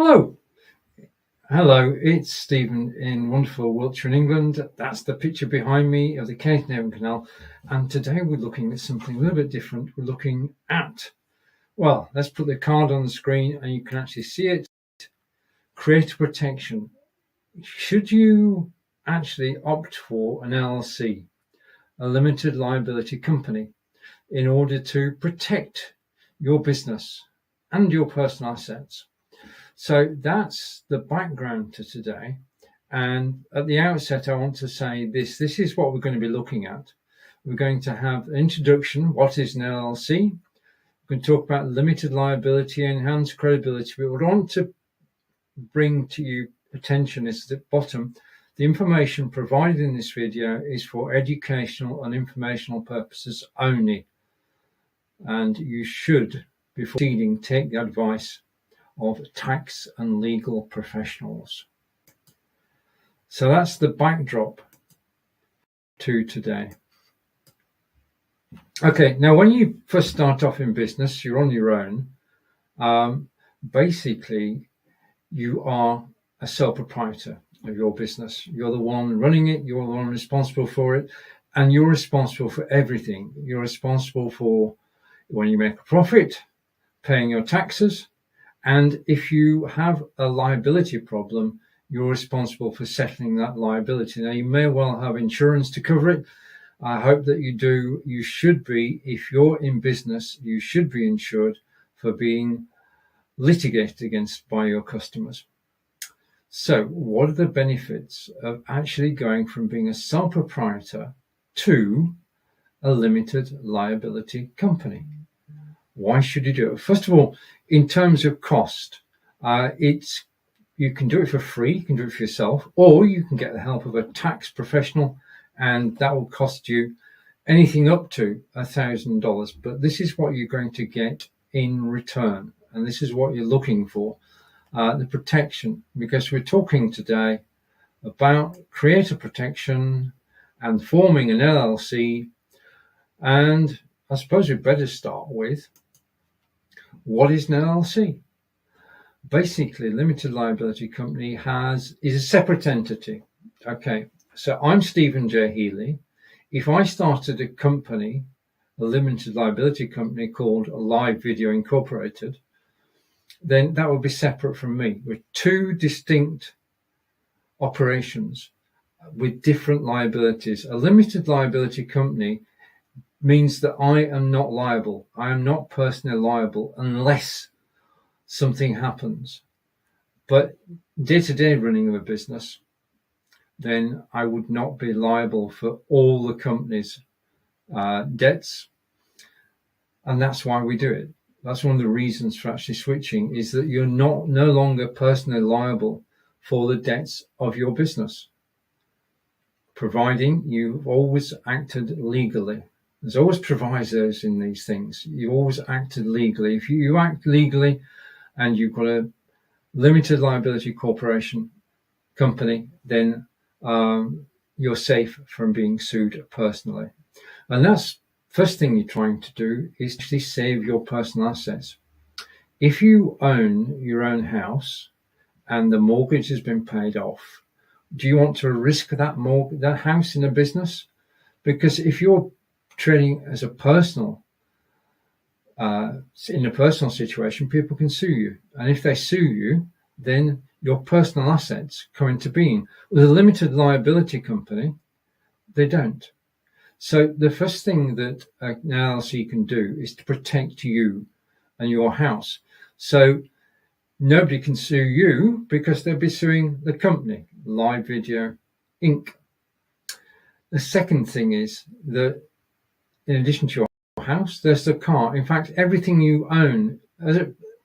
Hello. Hello, it's Stephen in wonderful Wiltshire in England. That's the picture behind me of the Caithnavon Canal. And today we're looking at something a little bit different. We're looking at, well, let's put the card on the screen and you can actually see it. Creator protection. Should you actually opt for an LLC, a limited liability company, in order to protect your business and your personal assets? So that's the background to today. And at the outset, I want to say this is what we're going to be looking at. We're going to have an introduction. What is an LLC? We're going to talk about limited liability, enhanced credibility. But what I want to bring to you attention is at the bottom. The information provided in this video is for educational and informational purposes only. And you should, before proceeding, take the advice of tax and legal professionals. So that's the backdrop to today. Okay, now when you first start off in business, you're on your own. Basically, you are a sole proprietor of your business. You're the one running it, you're the one responsible for it, and you're responsible for everything. You're responsible for when you make a profit, paying your taxes, and if you have a liability problem, you're responsible for settling that liability. Now, you may well have insurance to cover it. I hope that you do. You should be, if you're in business, you should be insured for being litigated against by your customers. So what are the benefits of actually going from being a sole proprietor to a limited liability company? Why should you do it? First of all, in terms of cost, you can do it for free, you can do it for yourself, or you can get the help of a tax professional, and that will cost you anything up to $1,000. But this is what you're going to get in return, and this is what you're looking for, the protection, because we're talking today about creator protection and forming an LLC. And I suppose we better start with, what is an LLC? Basically, limited liability company is a separate entity. Okay, so I'm Stephen J. Healey. If I started a company, a limited liability company called Live Video Incorporated, then that would be separate from me, with two distinct operations with different liabilities. A limited liability company means that I am not liable. I am not personally liable unless something happens. But day-to-day running of a business, then I would not be liable for all the company's debts. And that's why we do it. That's one of the reasons for actually switching, is that you're no longer personally liable for the debts of your business, providing you've always acted legally. There's always provisos in these things. You always acted legally. If you act legally and you've got a limited liability corporation company, then you're safe from being sued personally. And that's first thing you're trying to do is actually save your personal assets. If you own your own house and the mortgage has been paid off, do you want to risk that house in a business? Because if you're trading as a personal, in a personal situation, people can sue you. And if they sue you, then your personal assets come into being. With a limited liability company, they don't. So the first thing that an LLC can do is to protect you and your house. So nobody can sue you because they'll be suing the company, Live Video Inc. The second thing is that in addition to your house, there's the car. In fact, everything you own,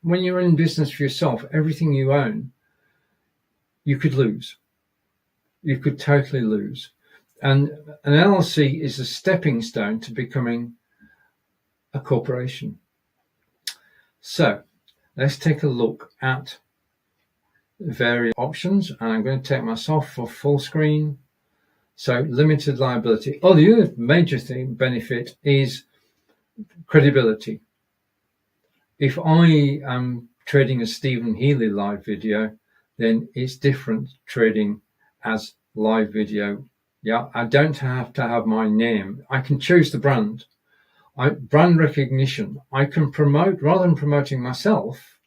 when you're in business for yourself, everything you own, you could lose. You could totally lose. And an LLC is a stepping stone to becoming a corporation. So let's take a look at various options. And I'm going to take myself for full screen. So limited liability. Oh, the other major benefit is credibility. If I am trading as Stephen Healey live video, then it's different trading as live video. Yeah, I don't have to have my name. I can choose the brand. Brand recognition. I can promote, rather than promoting myself,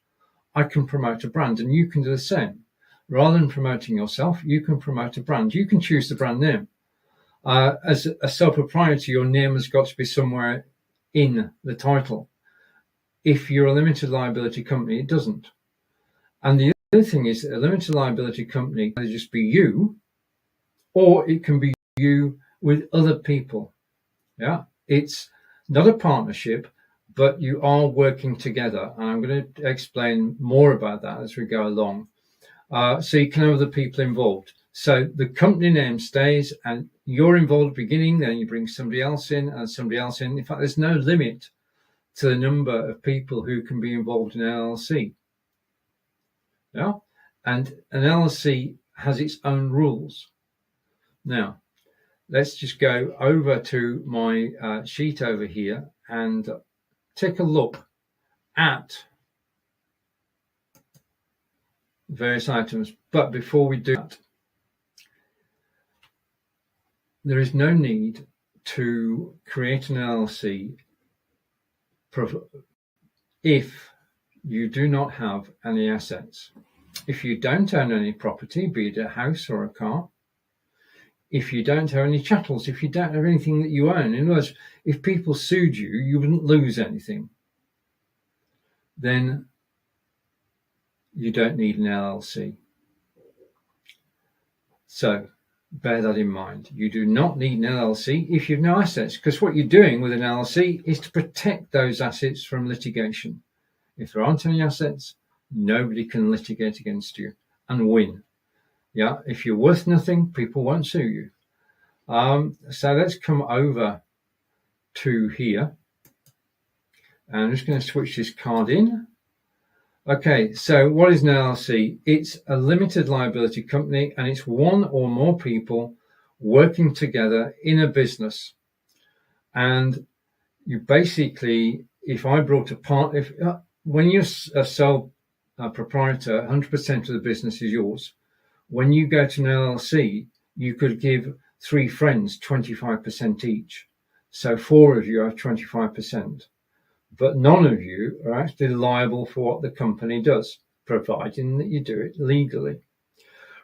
I can promote a brand, and you can do the same. Rather than promoting yourself, you can promote a brand. You can choose the brand name. As a sole proprietor, your name has got to be somewhere in the title. If you're a limited liability company, it doesn't. And the other thing is, a limited liability company can just be you, or it can be you with other people. Yeah, it's not a partnership, but you are working together. And I'm going to explain more about that as we go along. So you can have other people involved. So the company name stays, and you're involved at the beginning, then you bring somebody else in and somebody else in. In fact, there's no limit to the number of people who can be involved in an LLC. Yeah, and an LLC has its own rules. Now, let's just go over to my sheet over here and take a look at various items. But before we do that, there is no need to create an LLC if you do not have any assets. If you don't own any property, be it a house or a car, if you don't have any chattels, if you don't have anything that you own, in other words, if people sued you, you wouldn't lose anything, then you don't need an LLC. So bear that in mind. You do not need an LLC if you have no assets, because what you're doing with an LLC is to protect those assets from litigation. If there aren't any assets, nobody can litigate against you and win. Yeah, if you're worth nothing, people won't sue you. So let's come over to here. And I'm just going to switch this card in. Okay, so what is an LLC? It's a limited liability company, and it's one or more people working together in a business. And you basically, if I brought a part, when you're a sole proprietor, 100% of the business is yours. When you go to an LLC, you could give 3 friends 25% each. So 4 of you have 25. But none of you are actually liable for what the company does, providing that you do it legally.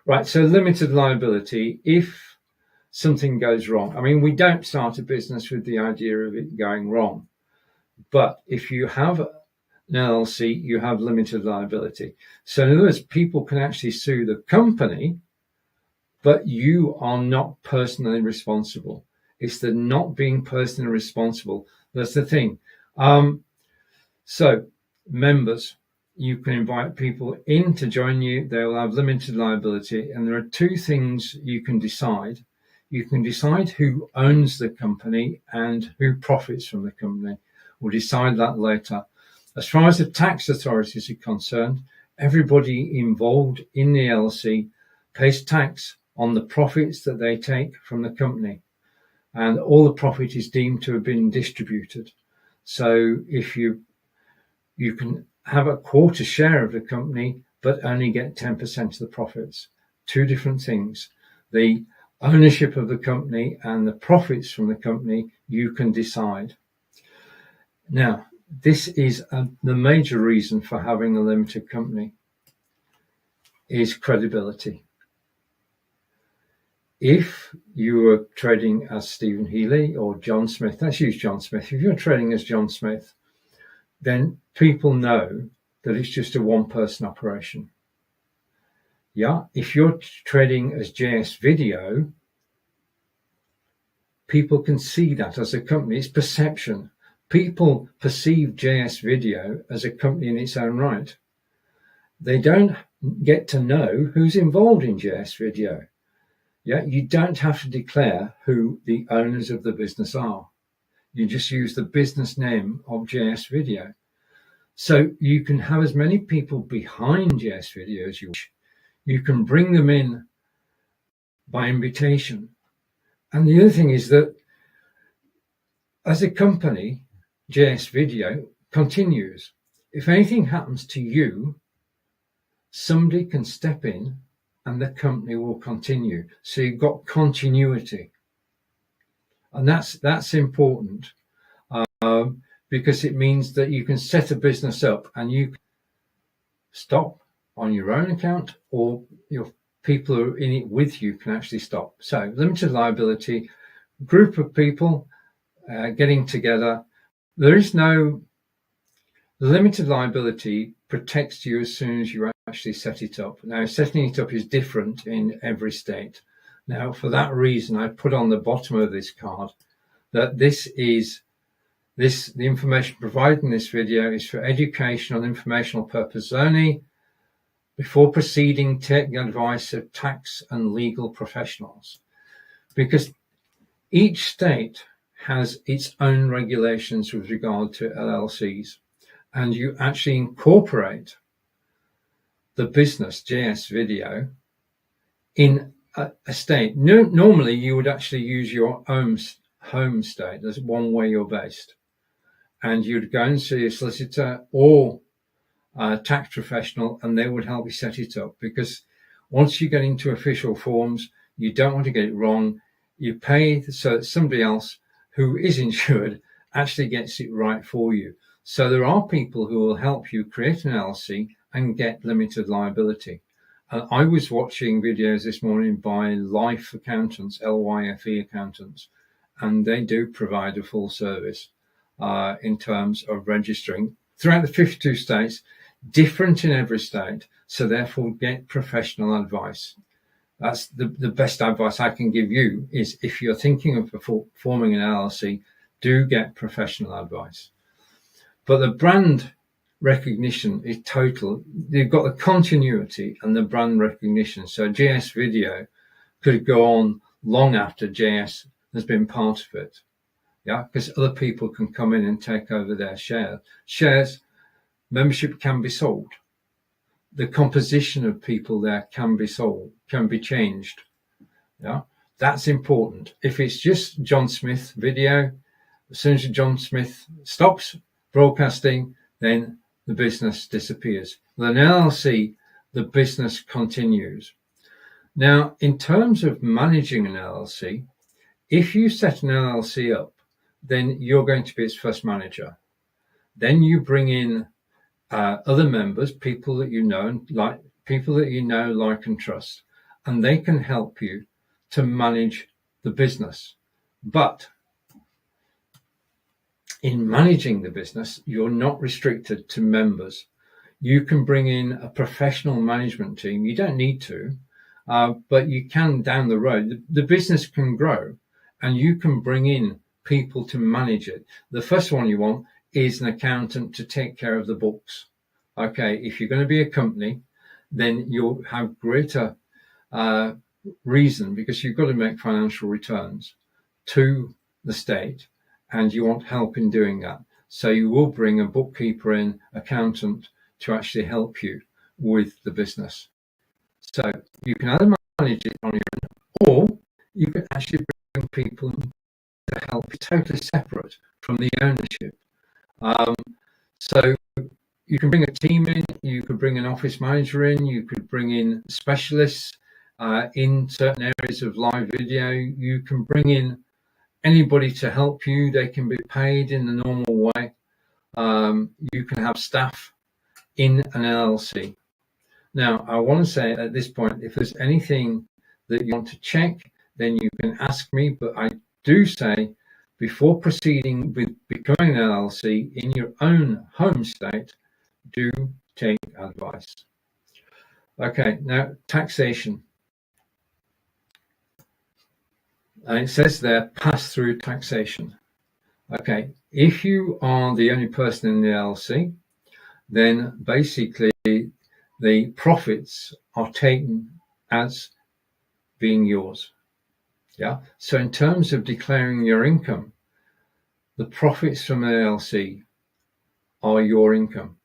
Right, so limited liability, if something goes wrong. I mean, we don't start a business with the idea of it going wrong. But if you have an LLC, you have limited liability. So in other words, people can actually sue the company, but you are not personally responsible. It's the not being personally responsible. That's the thing. So members, you can invite people in to join you. They will have limited liability. And there are 2 things you can decide. You can decide who owns the company and who profits from the company. We'll decide that later. As far as the tax authorities are concerned, everybody involved in the LLC pays tax on the profits that they take from the company. And all the profit is deemed to have been distributed. So if you can have a quarter share of the company, but only get 10% of the profits. 2 different things. The ownership of the company and the profits from the company, you can decide. Now, this is the major reason for having a limited company is credibility. If you are trading as Stephen Healey or John Smith, let's use John Smith. If you're trading as John Smith, then people know that it's just a one-person operation. Yeah, if you're trading as JS Video, people can see that as a company. It's perception. People perceive JS Video as a company in its own right. They don't get to know who's involved in JS Video. Yeah, you don't have to declare who the owners of the business are. You just use the business name of JS Video. So you can have as many people behind JS Video as you wish. You can bring them in by invitation. And the other thing is that as a company, JS Video continues. if anything happens to you, somebody can step in and the company will continue. So you've got continuity. And that's important, because it means that you can set a business up and you can stop on your own account, or your people who are in it with you can actually stop. So limited liability, group of people getting together. There is no limited liability, protects you as soon as you actually set it up. Now, setting it up is different in every state. Now, for that reason, I put on the bottom of this card that the information provided in this video is for educational and informational purposes only. Before proceeding, take the advice of tax and legal professionals, because each state has its own regulations with regard to LLCs, and you actually incorporate the business JS video in a state. Normally, you would actually use your own home state. There's one where you're based, and you'd go and see a solicitor or a tax professional, and they would help you set it up, because once you get into official forms, you don't want to get it wrong. You pay so that somebody else who is insured actually gets it right for you. So there are people who will help you create an LLC and get limited liability. I was watching videos this morning by Life Accountants, LYFE accountants, and they do provide a full service in terms of registering throughout the 52 states, different in every state. So therefore, get professional advice. That's the best advice I can give you, is if you're thinking of forming an LLC, do get professional advice. But the brand recognition is total. You've got the continuity and the brand recognition. So JS video could go on long after JS has been part of it. Yeah, because other people can come in and take over their shares. Membership can be sold. The composition of people there can be sold, can be changed. Yeah, that's important. If it's just John Smith video, as soon as John Smith stops broadcasting, then the business disappears. With an LLC, the business continues. Now, in terms of managing an LLC, if you set an LLC up, then you're going to be its first manager. Then you bring in other members, people that you know, like and trust, and they can help you to manage the business. But in managing the business, you're not restricted to members. You can bring in a professional management team. You don't need to, but you can down the road. The business can grow, and you can bring in people to manage it. The first one you want is an accountant to take care of the books. Okay, if you're going to be a company, then you'll have greater reason, because you've got to make financial returns to the state, and you want help in doing that. So you will bring a bookkeeper in, accountant, to actually help you with the business. So you can either manage it on your own, or you can actually bring people in to help you, totally separate from the ownership. So you can bring a team in, you could bring an office manager in, you could bring in specialists in certain areas of live video. You can bring in anybody to help you. They can be paid in the normal way. You can have staff in an LLC. Now, I want to say at this point, if there's anything that you want to check, then you can ask me, but I do say, before proceeding with becoming an LLC in your own home state, do take advice. Okay, now taxation. And it says there, pass-through taxation. Okay, if you are the only person in the LLC, then basically the profits are taken as being yours. Yeah. So in terms of declaring your income, the profits from the LLC are your income,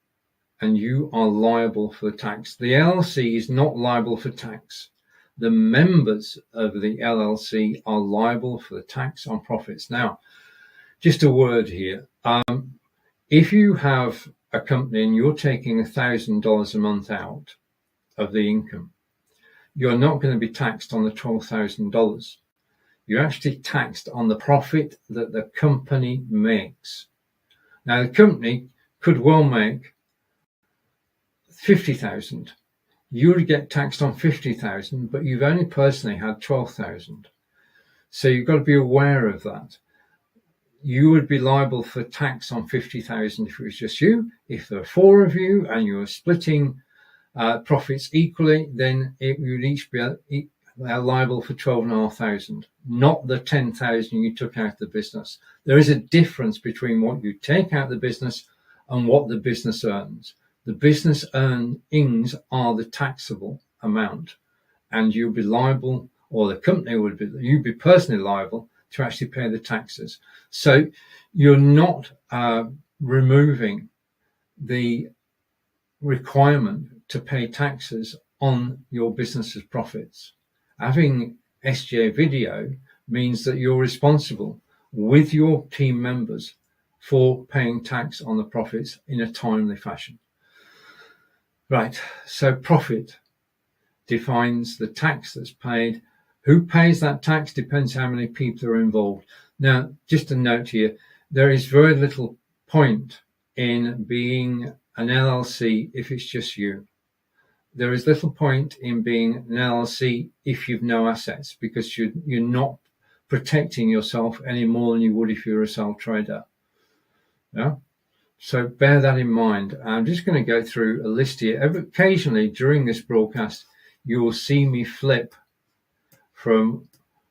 and you are liable for the tax. The LLC is not liable for tax. The members of the LLC are liable for the tax on profits. Now, just a word here. If you have a company and you're taking $1,000 a month out of the income, you're not going to be taxed on the $12,000. You're actually taxed on the profit that the company makes. Now, the company could well make 50,000. You would get taxed on 50,000, but you've only personally had 12,000. So you've got to be aware of that. You would be liable for tax on 50,000 if it was just you. If there were 4 of you and you were splitting profits equally, then it would each be liable for 12,500, not the 10,000 you took out of the business. There is a difference between what you take out of the business and what the business earns. The business earnings are the taxable amount, and you'll be liable, or the company would be, you'd be personally liable to actually pay the taxes. So you're not removing the requirement to pay taxes on your business's profits. Having SGA video means that you're responsible with your team members for paying tax on the profits in a timely fashion. Right, so profit defines the tax that's paid. Who pays that tax depends how many people are involved. Now, just a note here, there is very little point in being an LLC if it's just you. There is little point in being an LLC if you've no assets, because you're not protecting yourself any more than you would if you're a sole trader. Yeah? So bear that in mind. I'm just going to go through a list here. Occasionally during this broadcast, you will see me flip from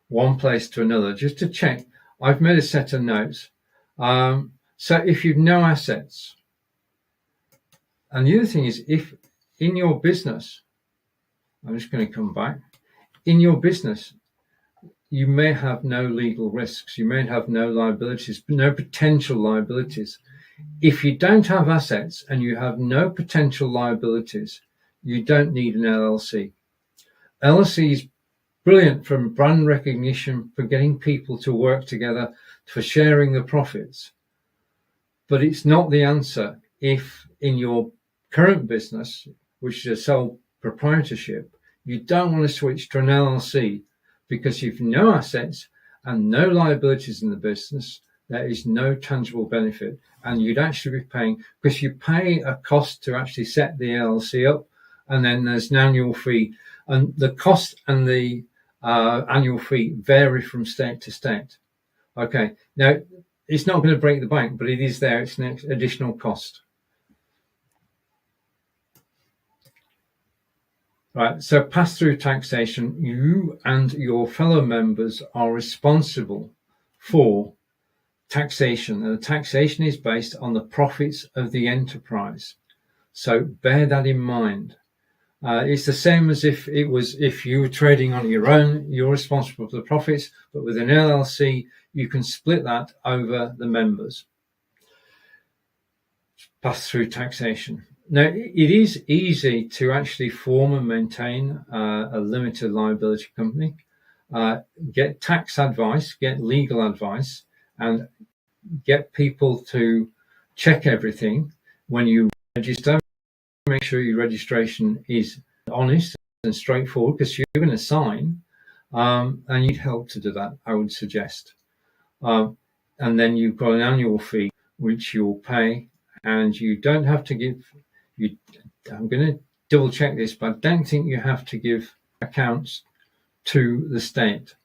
one place to another just to check. I've made a set of notes. So if you've no assets, and the other thing is, if in your business, I'm just going to come back, in your business, you may have no legal risks. You may have no liabilities, no potential liabilities. If you don't have assets and you have no potential liabilities, you don't need an LLC. LLC is brilliant from brand recognition, for getting people to work together, for sharing the profits. But it's not the answer if in your current business, which is a sole proprietorship, you don't want to switch to an LLC because you've no assets and no liabilities in the business. There is no tangible benefit, and you'd actually be paying, because you pay a cost to actually set the LLC up, and then there's an annual fee, and the cost and the annual fee vary from state to state. Okay, now it's not going to break the bank, but it is there. It's an additional cost. Right, so pass-through taxation, you and your fellow members are responsible for taxation, and the taxation is based on the profits of the enterprise. So bear that in mind. It's the same as if you were trading on your own, you're responsible for the profits, but with an LLC, you can split that over the members. Pass-through taxation. Now, it is easy to actually form and maintain a limited liability company, get tax advice, get legal advice, and get people to check everything when you register. Make sure your registration is honest and straightforward, because you're going to sign, and you need help to do that, I would suggest. And then you've got an annual fee which you'll pay, and you don't have to give. I'm going to double check this, but I don't think you have to give accounts to the state.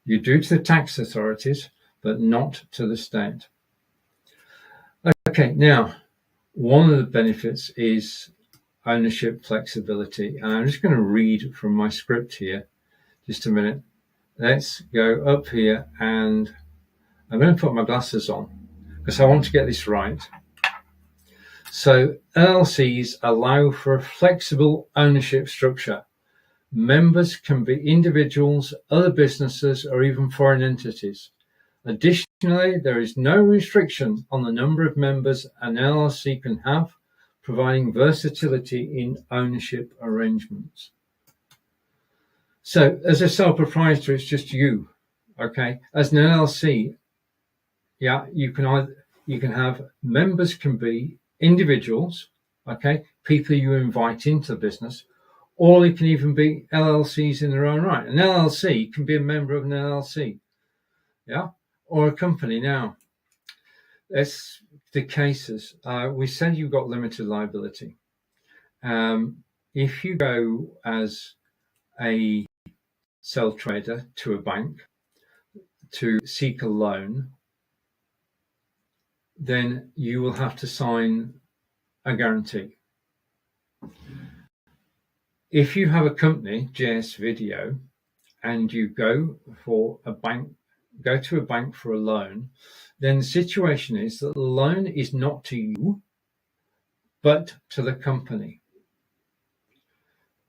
You do to the tax authorities, but not to the state. Okay, now, one of the benefits is ownership flexibility. And I'm just going to read from my script here. Just a minute. Let's go up here, and I'm going to put my glasses on because I want to get this right. So LLCs allow for a flexible ownership structure. Members can be individuals, other businesses, or even foreign entities. Additionally, there is no restriction on the number of members an LLC can have, providing versatility in ownership arrangements. So as a sole proprietor, it's just you, okay? As an LLC, yeah, you can have, members can be individuals, okay, people you invite into the business, or it can even be LLCs in their own right. An LLC can be a member of an LLC, yeah, or a company. Now, that's the cases. We said you've got limited liability. If you go as a sole trader to a bank to seek a loan, then you will have to sign a guarantee. If you have a company, JS Video, and you go to a bank for a loan, then the situation is that the loan is not to you, but to the company.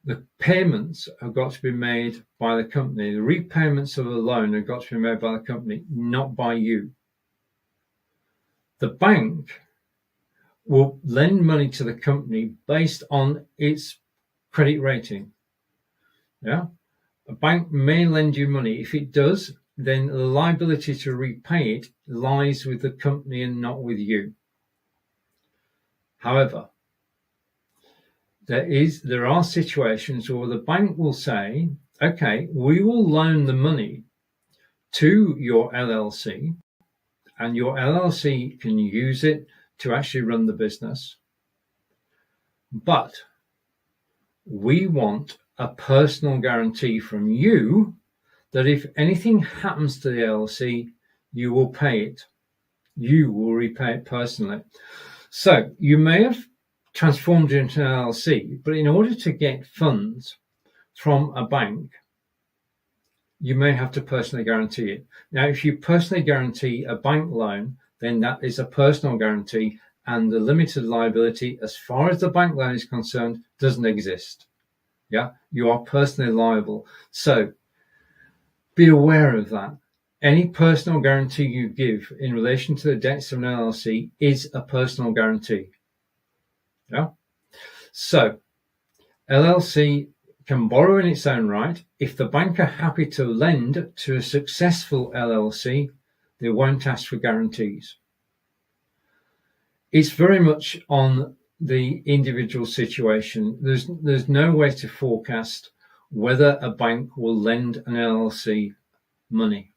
The payments have got to be made by the company. The repayments of the loan have got to be made by the company, not by you. The bank will lend money to the company based on its credit rating. Yeah, a bank may lend you money. If it does, then the liability to repay it lies with the company and not with you. However, there are situations where the bank will say, okay, we will loan the money to your LLC, and your LLC can use it to actually run the business. But we want a personal guarantee from you that if anything happens to the LLC, you will pay it. You will repay it personally. So you may have transformed it into an LLC, but in order to get funds from a bank, you may have to personally guarantee it. Now, if you personally guarantee a bank loan, then that is a personal guarantee, and the limited liability, as far as the bank loan is concerned, doesn't exist. Yeah, you are personally liable. So be aware of that. Any personal guarantee you give in relation to the debts of an LLC is a personal guarantee. Yeah. So LLC can borrow in its own right. If the bank are happy to lend to a successful LLC, they won't ask for guarantees. It's very much on the individual situation. There's no way to forecast whether a bank will lend an LLC money.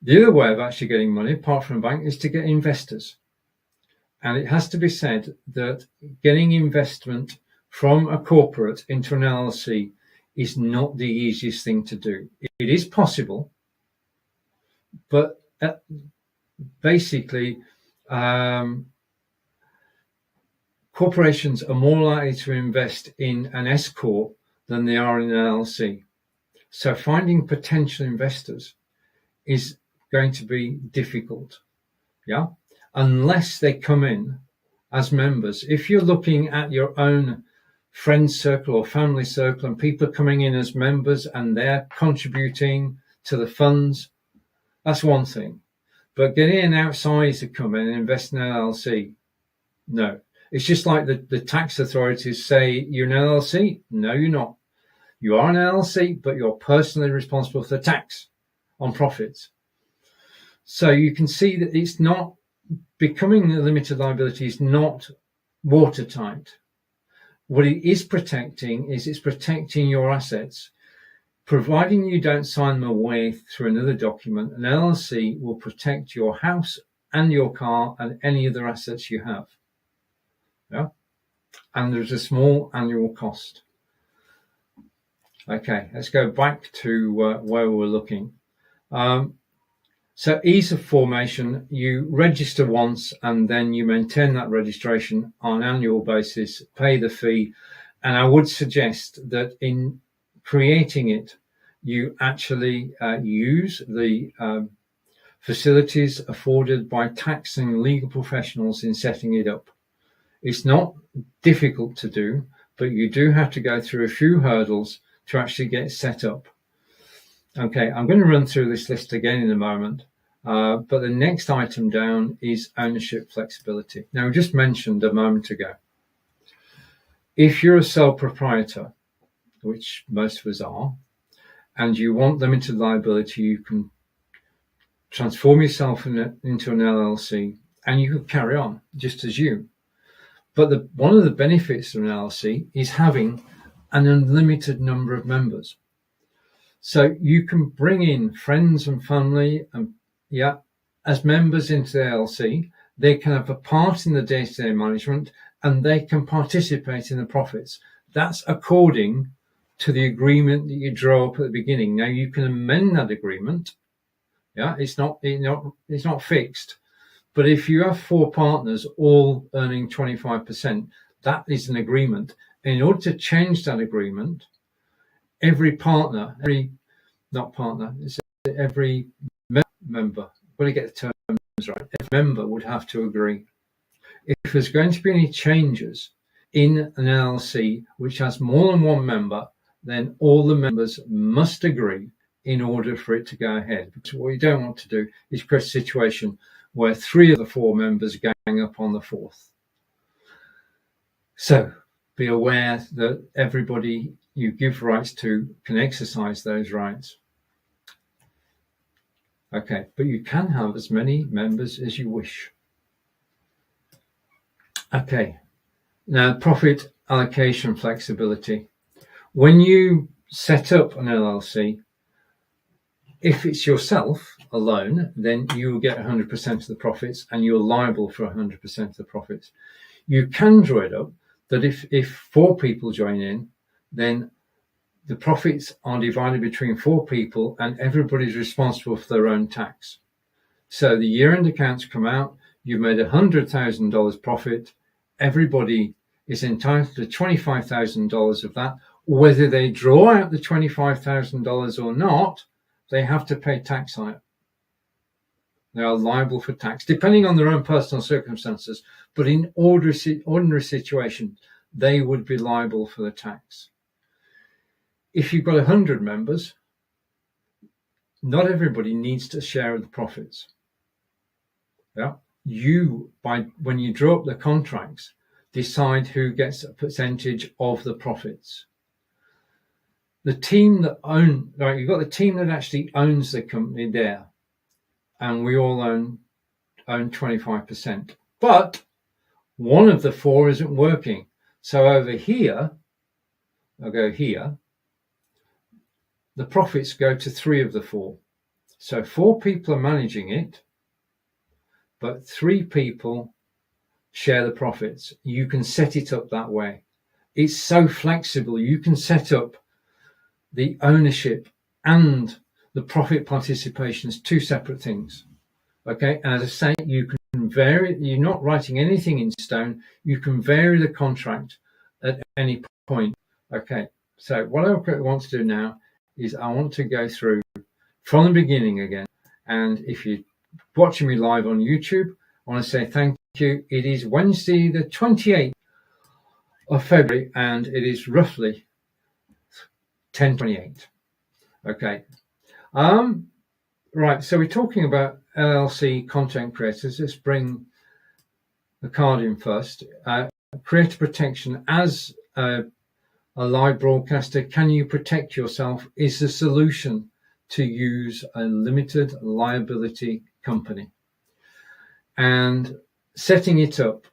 The other way of actually getting money, apart from a bank, is to get investors. And it has to be said that getting investment from a corporate into an LLC is not the easiest thing to do. It is possible, but basically, corporations are more likely to invest in an S Corp than they are in an LLC. So finding potential investors is going to be difficult, yeah, unless they come in as members. If you're looking at your own friend circle or family circle and people are coming in as members and they're contributing to the funds, that's one thing. But getting an outsider to come in and invest in an LLC, no. It's just like the tax authorities say, you're an LLC. No, you're not. You are an LLC, but you're personally responsible for the tax on profits. So you can see that it's not becoming a limited liability is not watertight. What it is protecting is it's protecting your assets. Providing you don't sign them away through another document, an LLC will protect your house and your car and any other assets you have. Yeah, and there's a small annual cost. Okay, let's go back to where we're looking. So ease of formation, you register once and then you maintain that registration on an annual basis, pay the fee. And I would suggest that in creating it, you actually use the facilities afforded by tax and legal professionals in setting it up. It's not difficult to do, but you do have to go through a few hurdles to actually get set up. Okay, I'm going to run through this list again in a moment, but the next item down is ownership flexibility. Now, we just mentioned a moment ago, if you're a sole proprietor, which most of us are, and you want limited liability, you can transform yourself into an LLC and you could carry on just as you. But one of the benefits of an LLC is having an unlimited number of members. So you can bring in friends and family and as members into the LLC. They can have a part in the day-to-day management and they can participate in the profits. That's according to the agreement that you draw up at the beginning. Now you can amend that agreement. It's not fixed. But if you have 4 partners all earning 25%, that is an agreement. And in order to change that agreement, every member, I've got to get the terms right, every member would have to agree. If there's going to be any changes in an LLC which has more than one member, then all the members must agree in order for it to go ahead. Because what you don't want to do is create a situation where 3 of the 4 members gang up on the 4th. So be aware that everybody you give rights to can exercise those rights. Okay, but you can have as many members as you wish. Okay, now profit allocation flexibility. When you set up an LLC, if it's yourself alone, then you will get 100% of the profits and you're liable for 100% of the profits. You can draw it up that if 4 people join in, then the profits are divided between 4 people and everybody's responsible for their own tax. So the year-end accounts come out, you've made $100,000 profit, everybody is entitled to $25,000 of that. Whether they draw out the $25,000 or not, they have to pay tax on it. They are liable for tax, depending on their own personal circumstances. But in ordinary situation, they would be liable for the tax. If you've got 100 members, not everybody needs to share the profits. When you draw up the contracts, decide who gets a percentage of the profits. The team that you've got the team that actually owns the company there, and we all own 25%. But one of the 4 isn't working. So over here, I'll go here, the profits go to 3 of the 4. So 4 people are managing it, but 3 people share the profits. You can set it up that way. It's so flexible. You can set up the ownership and the profit participation as 2 separate things. Okay, and as I say, you can vary. You're not writing anything in stone. You can vary the contract at any point. Okay, so what I want to do now is I want to go through from the beginning again. And if you're watching me live on YouTube, I want to say thank you. It is Wednesday, the 28th of February, and it is roughly 10:28. Okay. Right. So we're talking about LLC content creators. Let's bring the card in first. Creator protection. As a live broadcaster, can you protect yourself? Is the solution to use a limited liability company. And setting it up,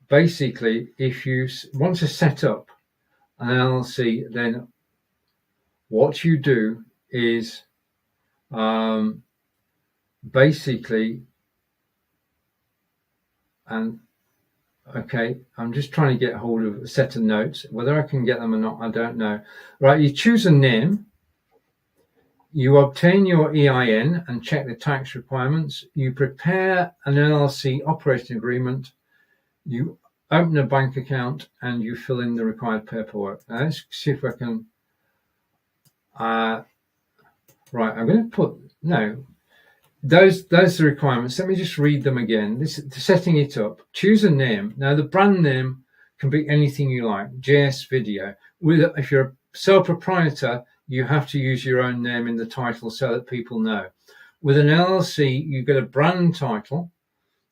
basically, if you want to set up an LLC, then what you do is basically, and okay, I'm just trying to get hold of a set of notes. Whether I can get them or not, I don't know. Right, you choose a name, you obtain your EIN and check the tax requirements, you prepare an LLC operating agreement, you open a bank account, and you fill in the required paperwork. Now, let's see if I can. Right, I'm going to put, no, those are the requirements. Let me just read them again. Setting it up. Choose a name. Now, the brand name can be anything you like. JS Video. If you're a sole proprietor, you have to use your own name in the title so that people know. With an LLC, you get a brand title,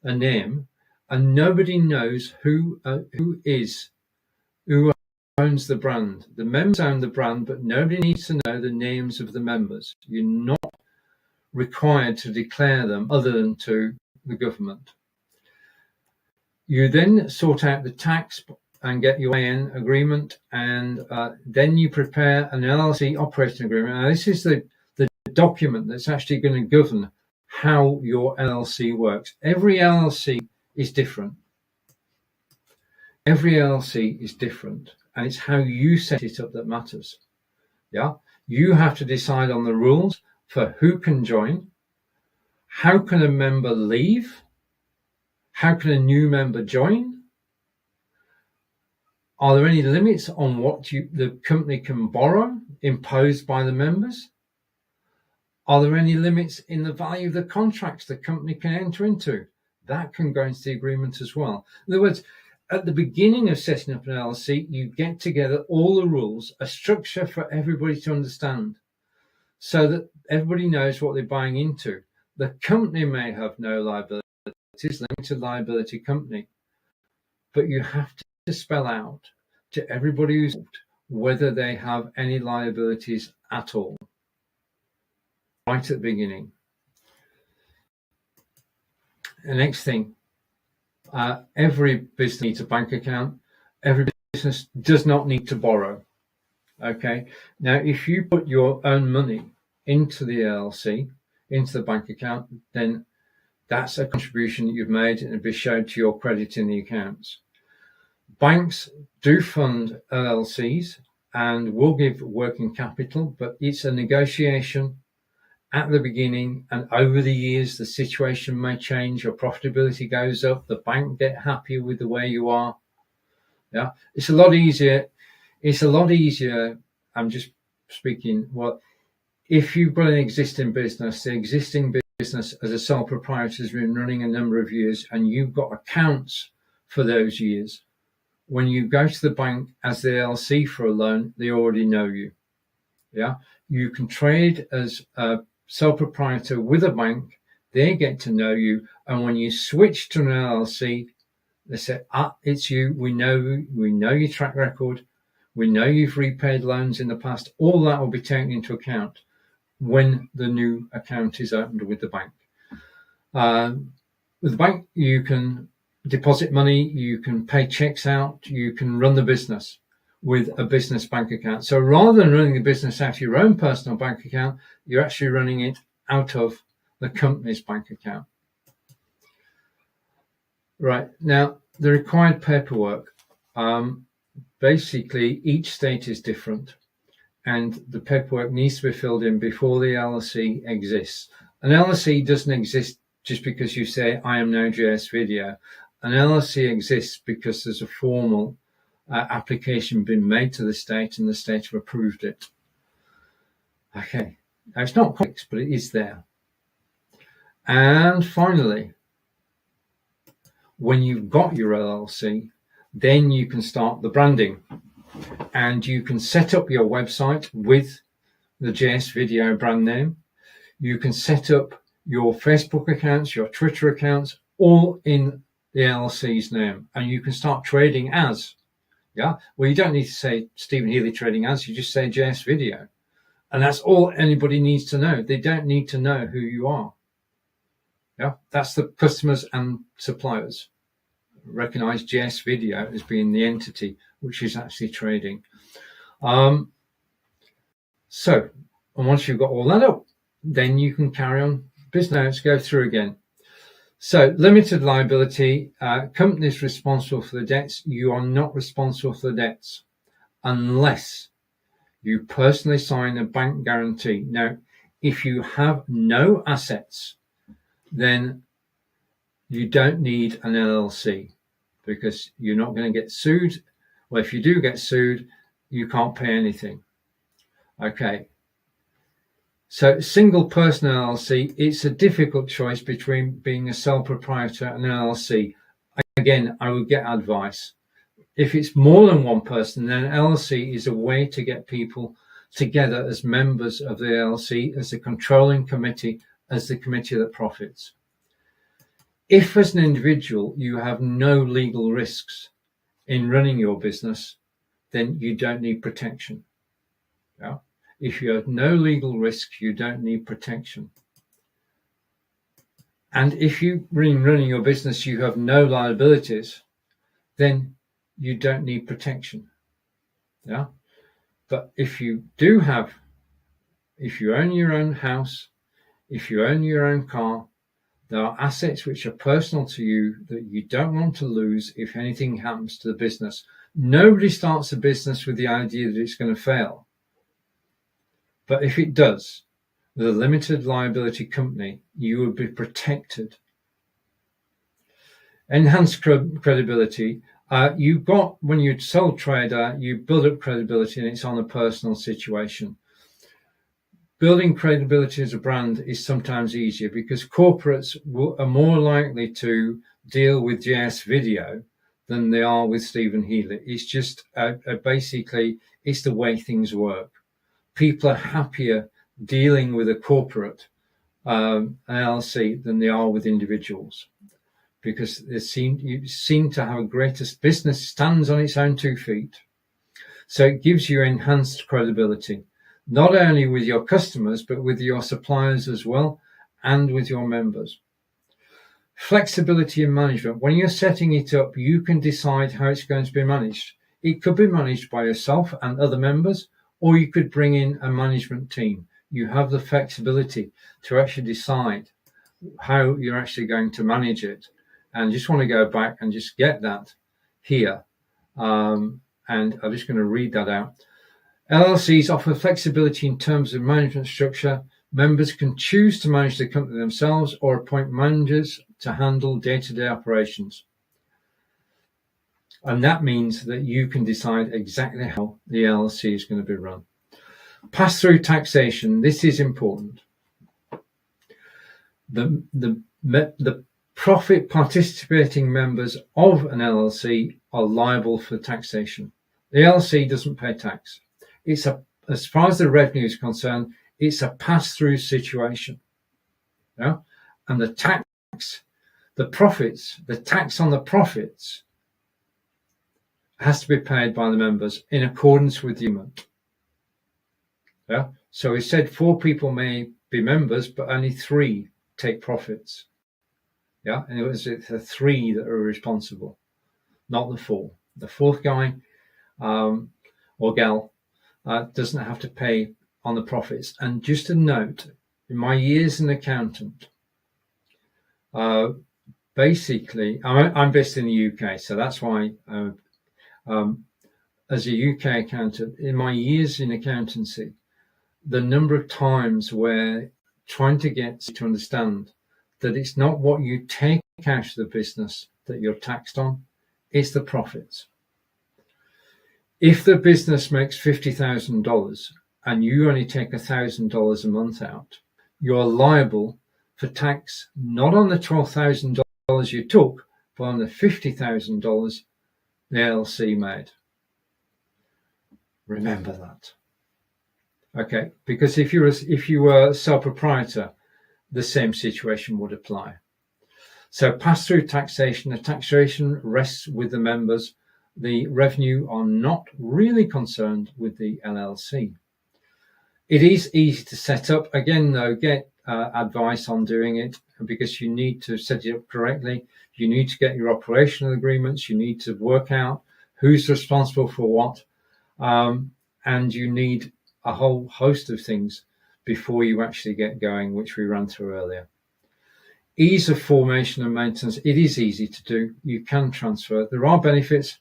a name, and nobody knows who owns the brand. The members own the brand, but nobody needs to know the names of the members. You're not required to declare them other than to the government. You then sort out the tax and get your AN agreement, and then you prepare an LLC operating agreement. Now, this is the document that's actually going to govern how your LLC works. Every LLC is different. Every LLC is different, and it's how you set it up that matters. Yeah, you have to decide on the rules for who can join, how can a member leave, how can a new member join, are there any limits on what the company can borrow imposed by the members? Are there any limits in the value of the contracts the company can enter into? That can go into the agreement as well. In other words, at the beginning of setting up an LLC, you get together all the rules, a structure for everybody to understand, so that everybody knows what they're buying into. The company may have no liabilities, limited liability company, but you have to spell out to everybody who's involved whether they have any liabilities at all, right at the beginning. The next thing, every business needs a bank account. Every business does not need to borrow. Okay. Now, if you put your own money into the LLC, into the bank account, then that's a contribution that you've made and it'll be shown to your credit in the accounts. Banks do fund LLCs and will give working capital, but it's a negotiation at the beginning, and over the years the situation may change. Your profitability goes up, the bank get happier with the way you are. Yeah, it's a lot easier. I'm just speaking, well, if you've got an existing business, the existing business as a sole proprietor has been running a number of years, and you've got accounts for those years. When you go to the bank as the LLC for a loan, they already know you. Yeah, you can trade as a sole proprietor with a bank. They get to know you, and when you switch to an LLC, they say, it's you. We know your track record. We know you've repaid loans in the past. All that will be taken into account when the new account is opened with the bank. With the bank, you can deposit money, you can pay checks out, you can run the business with a business bank account. So rather than running the business out of your own personal bank account, you're actually running it out of the company's bank account. Right, now the required paperwork. Basically, each state is different, and the paperwork needs to be filled in before the LLC exists. An LLC doesn't exist just because you say, I am now JS Video. An LLC exists because there's a formal application been made to the state, and the state have approved it. Okay, now it's not complex, but it is there. And finally, when you've got your LLC, then you can start the branding, and you can set up your website with the JS Video brand name. You can set up your Facebook accounts, your Twitter accounts, all in the LLC's name, and you can start trading as. Yeah, well, you don't need to say Stephen Healey trading as, you just say JS Video, and that's all anybody needs to know. They don't need to know who you are. Yeah, that's the customers and suppliers recognize JS Video as being the entity which is actually trading. So, and once you've got all that up, then you can carry on business. Now let's go through again. So, limited liability, companies responsible for the debts. You are not responsible for the debts unless you personally sign a bank guarantee. Now, if you have no assets, then you don't need an LLC, because you're not going to get sued. Well, if you do get sued, you can't pay anything. Okay. So single person LLC, it's a difficult choice between being a sole proprietor and an LLC. Again, I would get advice. If it's more than one person, then an LLC is a way to get people together as members of the LLC, as the controlling committee, as the committee that profits. If as an individual you have no legal risks in running your business, then you don't need protection. Yeah? If you have no legal risks, you don't need protection. And if you running your business, you have no liabilities, then you don't need protection. Yeah. But if you own your own house, if you own your own car, there are assets which are personal to you that you don't want to lose if anything happens to the business. Nobody starts a business with the idea that it's going to fail. But if it does, with a limited liability company, you will be protected. Enhanced credibility. You've got, when you're a sole trader, you build up credibility and it's on a personal situation. Building credibility as a brand is sometimes easier because corporates are more likely to deal with JS Video than they are with Stephen Healey. It's just basically, it's the way things work. People are happier dealing with a corporate LLC than they are with individuals, because you seem to have a greater business stands on its own 2 feet. So it gives you enhanced credibility, not only with your customers, but with your suppliers as well, and with your members. Flexibility in management. When you're setting it up, you can decide how it's going to be managed. It could be managed by yourself and other members, or you could bring in a management team. You have the flexibility to actually decide how you're actually going to manage it. And just want to go back and just get that here. And I'm just going to read that out. LLCs offer flexibility in terms of management structure. Members can choose to manage the company themselves or appoint managers to handle day-to-day operations. And that means that you can decide exactly how the LLC is going to be run. Pass-through taxation. This is important. The profit participating members of an LLC are liable for taxation. The LLC doesn't pay tax. As far as the revenue is concerned, it's a pass-through situation. Yeah? And the tax on the profits has to be paid by the members in accordance with the agreement. Yeah? So we said 4 people may be members, but only 3 take profits. Yeah, and it's the 3 that are responsible, not the 4. The 4th guy or gal doesn't have to pay on the profits. And just a note, in my years as an accountant, basically, I'm based in the UK, so that's why, as a UK accountant, in my years in accountancy, the number of times where trying to get to understand that it's not what you take out of the business that you're taxed on, it's the profits. If the business makes $50,000 and you only take $1,000 a month out, you're liable for tax not on the $12,000 you took, but on the $50,000 the LLC made. Remember that. Okay, because if you were a sole proprietor, the same situation would apply. So pass-through taxation, the taxation rests with the members. The revenue are not really concerned with the LLC. It is easy to set up. Again, though, get advice on doing it, because you need to set it up correctly. You need to get your operational agreements. You need to work out who's responsible for what. And you need a whole host of things before you actually get going, which we ran through earlier. Ease of formation and maintenance. It is easy to do. You can transfer. There are benefits.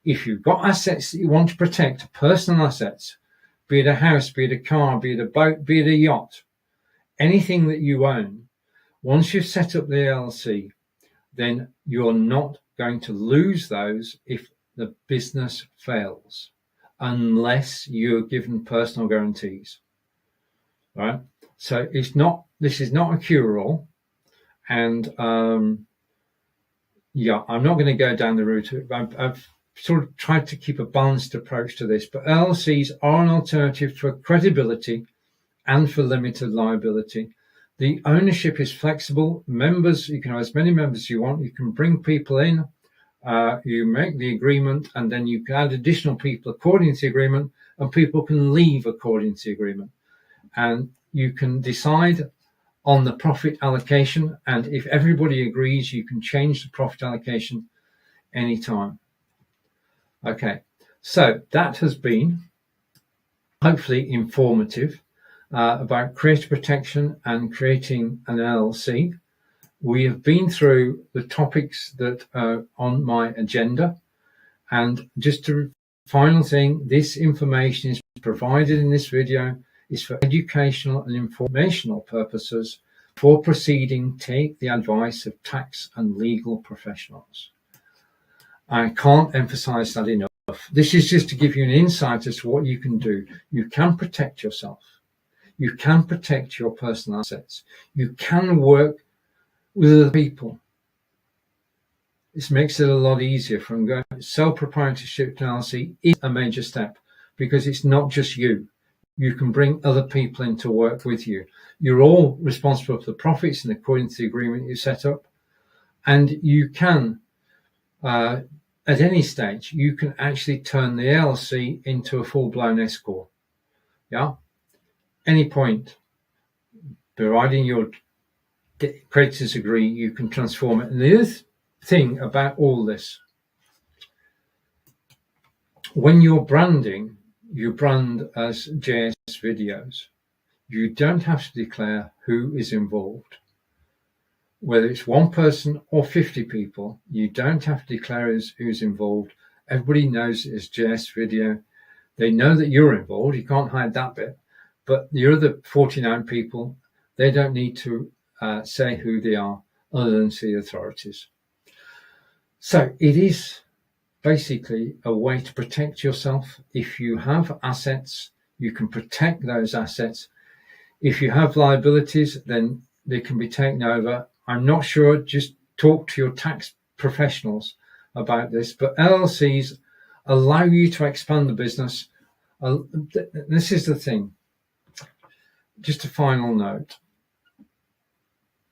If you've got assets that you want to protect, personal assets, be it a house, be it a car, be it a boat, be it a yacht, anything that you own, once you've set up the LLC, then you're not going to lose those if the business fails, unless you're given personal guarantees. Right? So this is not a cure-all. And I'm not going to go down the route. I've sort of tried to keep a balanced approach to this, but LLCs are an alternative for credibility and for limited liability. The ownership is flexible. Members, you can have as many members as you want. You can bring people in, you make the agreement, and then you can add additional people according to the agreement, and people can leave according to the agreement. And you can decide on the profit allocation, and if everybody agrees, you can change the profit allocation anytime. Okay, so that has been hopefully informative about creator protection and creating an LLC. We have been through the topics that are on my agenda, and just a final thing, this information is provided in this video is for educational and informational purposes. For proceeding, take the advice of tax and legal professionals. I can't emphasize that enough. This is just to give you an insight as to what you can do. You can protect yourself. You can protect your personal assets. You can work with other people. This makes it a lot easier. From going sole proprietorship to LLC is a major step, because it's not just you. You can bring other people in to work with you. You're all responsible for the profits and according to the agreement you set up. And you can, at any stage, you can actually turn the LLC into a full-blown S Corp. Yeah? Any point, providing your creditors agree, you can transform it. And the other thing about all this, when you're branding, you brand as JS Videos. You don't have to declare who is involved. Whether it's one person or 50 people, you don't have to declare who's involved. Everybody knows it's JS Video. They know that you're involved. You can't hide that bit. But the other 49 people, they don't need to say who they are other than to the authorities. So it is basically a way to protect yourself. If you have assets, you can protect those assets. If you have liabilities, then they can be taken over. I'm not sure, just talk to your tax professionals about this, but LLCs allow you to expand the business. This is the thing. Just a final note.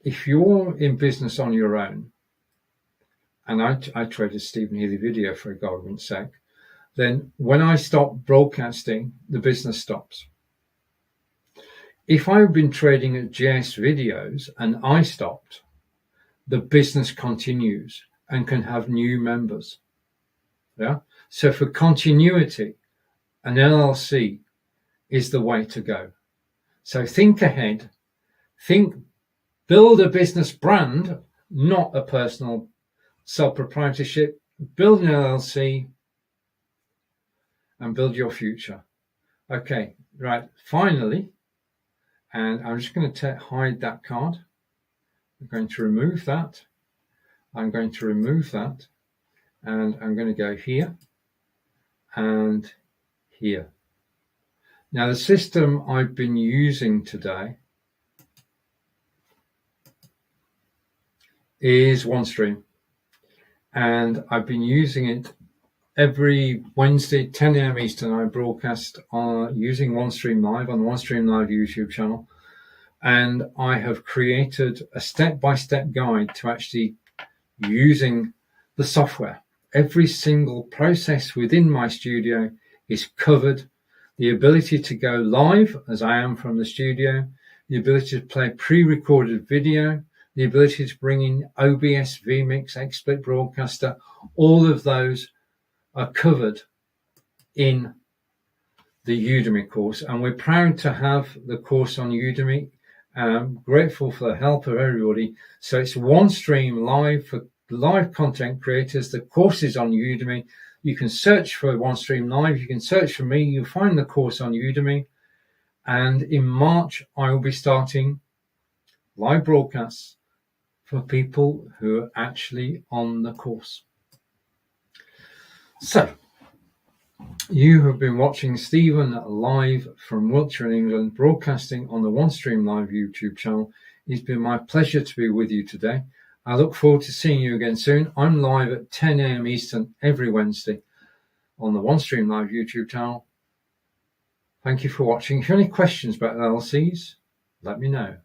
If you're in business on your own, and I traded Stephen Healey video for argument's sake, then when I stop broadcasting, the business stops. If I've been trading at JS Videos and I stopped, the business continues and can have new members. Yeah. So for continuity, an LLC is the way to go. So think ahead, build a business brand, not a personal sole proprietorship. Build an LLC and build your future. Okay, right. Finally, and I'm just going to hide that card. I'm going to remove that. I'm going to remove that, and I'm going to go here and here. Now, the system I've been using today is OneStream, and I've been using it every Wednesday, 10 a.m. Eastern. I broadcast using OneStream.Live on the OneStream.Live YouTube channel, and I have created a step-by-step guide to actually using the software. Every single process within my studio is covered. The ability to go live, as I am from the studio, the ability to play pre-recorded video, the ability to bring in OBS, vMix, XSplit Broadcaster, all of those are covered in the Udemy course. And we're proud to have the course on Udemy. I'm grateful for the help of everybody. So it's OneStream.Live for live content creators. The course is on Udemy. You can search for OneStream.Live. You can search for me. You'll find the course on Udemy. And in March, I will be starting live broadcasts for people who are actually on the course. So, you have been watching Stephen live from Wiltshire in England, broadcasting on the OneStream.Live YouTube channel. It's been my pleasure to be with you today. I look forward to seeing you again soon. I'm live at 10 a.m. Eastern every Wednesday on the OneStream.Live YouTube channel. Thank you for watching. If you have any questions about LLCs, let me know.